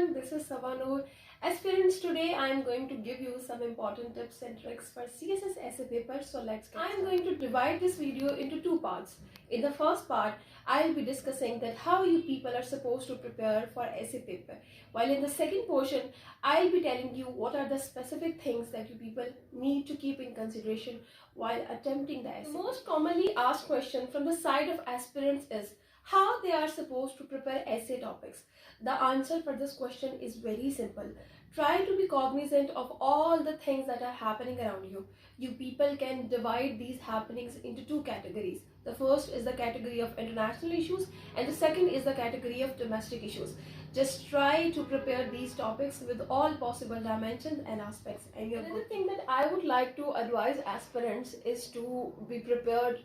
everyone, this is Saba Nur. Aspirants, today I am going to give you some important tips and tricks for CSS essay paper. So let's get started. I am going to divide this video into two parts. In the first part, I will be discussing that how you people are supposed to prepare for essay paper. While in the second portion, I will be telling you what are the specific things that you people need to keep in consideration while attempting the essay. The most commonly asked question from the side of aspirants is how they are supposed to prepare essay topics. The answer for this question is very simple. Try to be cognizant of all the things that are happening around you. You people can divide these happenings into two categories. The first is the category of international issues and the second is the category of domestic issues. Just try to prepare these topics with all possible dimensions and aspects. And another thing that I would like to advise aspirants is to be prepared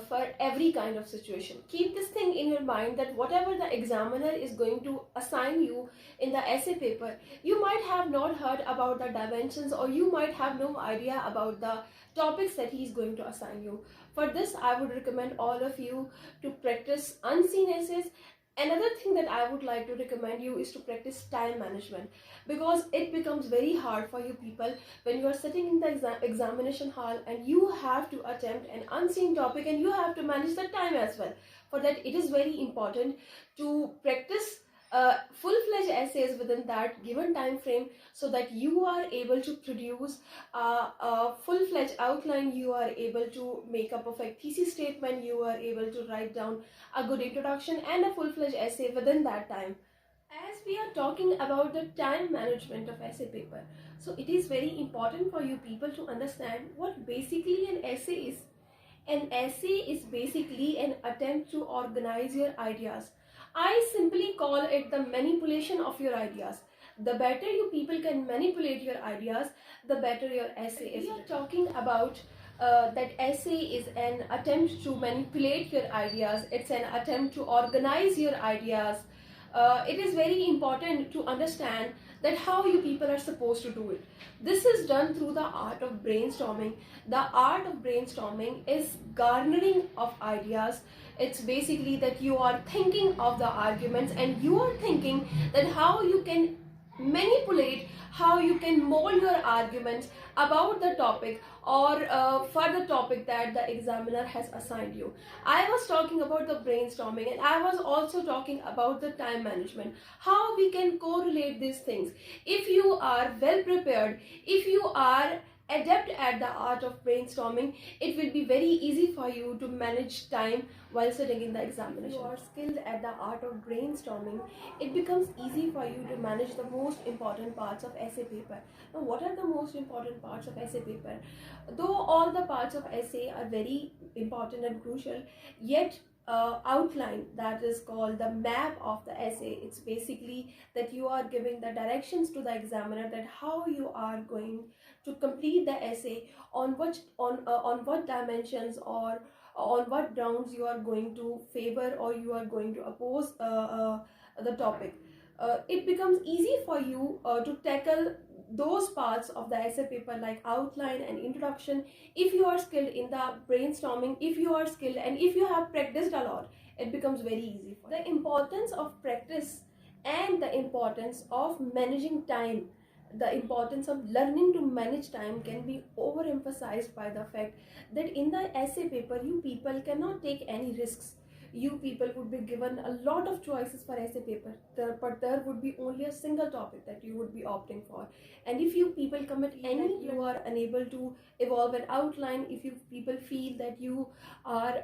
for every kind of situation. Keep this thing in your mind that whatever the examiner is going to assign you in the essay paper, you might have not heard about the dimensions or you might have no idea about the topics that he is going to assign you. For this, I would recommend all of you to practice unseen essays. Another thing that I would like to recommend you is to practice time management, because it becomes very hard for you people when you are sitting in the examination hall and you have to attempt an unseen topic and you have to manage the time as well. For that, it is very important to practice full-fledged essays within that given time frame so that you are able to produce a full-fledged outline, you are able to make a perfect thesis statement, you are able to write down a good introduction and a full-fledged essay within that time. As we are talking about the time management of essay paper, so it is very important for you people to understand what basically an essay is. An essay is basically an attempt to organize your ideas. I simply call it the manipulation of your ideas. The better you people can manipulate your ideas, the better your essay is. We are talking about that essay is an attempt to manipulate your ideas. It's an attempt to organize your ideas. It is very important to understand that how you people are supposed to do it. This is done through the art of brainstorming. The art of brainstorming is garnering of ideas. It's basically that you are thinking of the arguments and you are thinking that how you can manipulate, how you can mold your arguments about the topic or for the topic that the examiner has assigned you. I was talking about the brainstorming and I was also talking about the time management, how we can correlate these things. If you are well prepared, if you are adept at the art of brainstorming, it will be very easy for you to manage time while sitting in the examination. If you are skilled at the art of brainstorming, it becomes easy for you to manage the most important parts of essay paper. Now, what are the most important parts of essay paper? Though all the parts of essay are very important and crucial, yet outline, that is called the map of the essay. It's basically that you are giving the directions to the examiner that how you are going to complete the essay, on what dimensions or on what grounds you are going to favor or you are going to oppose the topic. It becomes easy for you to tackle those parts of the essay paper like outline and introduction if you are skilled in the brainstorming, if you are skilled and if you have practiced a lot. It becomes very easy for you. The importance of practice and the importance of managing time, the importance of learning to manage time can be overemphasized by the fact that in the essay paper you people cannot take any risks. You people would be given a lot of choices for essay paper, but there would be only a single topic that you would be opting for. And if you people commit any, you are unable to evolve an outline, if you people feel that you are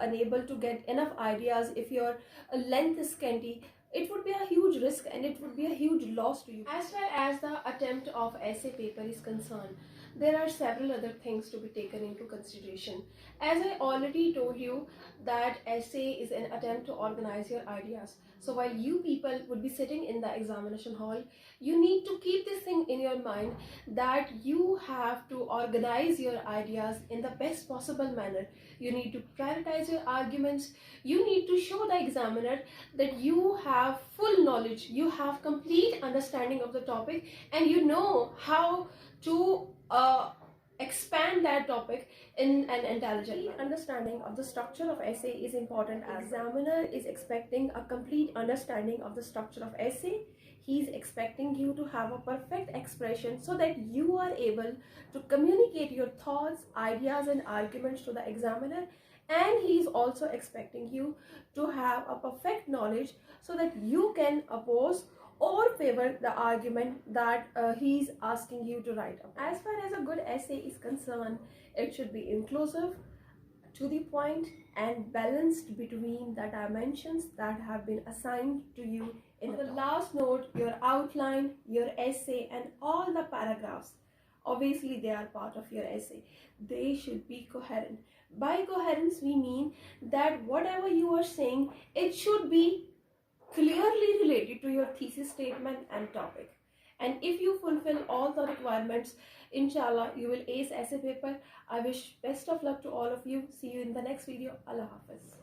unable to get enough ideas, if your length is scanty, it would be a huge risk and it would be a huge loss to you. As far as the attempt of essay paper is concerned, there are several other things to be taken into consideration. As I already told you that essay is an attempt to organize your ideas. So while you people would be sitting in the examination hall, you need to keep this thing in your mind that you have to organize your ideas in the best possible manner. You need to prioritize your arguments. You need to show the examiner that you have full knowledge, you have complete understanding of the topic and you know how to expand that topic in an intelligent way. Understanding of the structure of essay is important as examiner is expecting a complete understanding of the structure of essay. He is expecting you to have a perfect expression so that you are able to communicate your thoughts, ideas and arguments to the examiner, and he is also expecting you to have a perfect knowledge so that you can oppose or favor the argument that he's asking you to write up. As far as a good essay is concerned, it should be inclusive, to the point, and balanced between the dimensions that have been assigned to you in the last note. Your outline, your essay and all the paragraphs, obviously they are part of your essay, they should be coherent. By coherence we mean that whatever you are saying, it should be clearly related to your thesis statement and topic. And if you fulfill all the requirements, inshallah you will ace essay paper. I wish best of luck to all of you. See you in the next video. Allah Hafiz.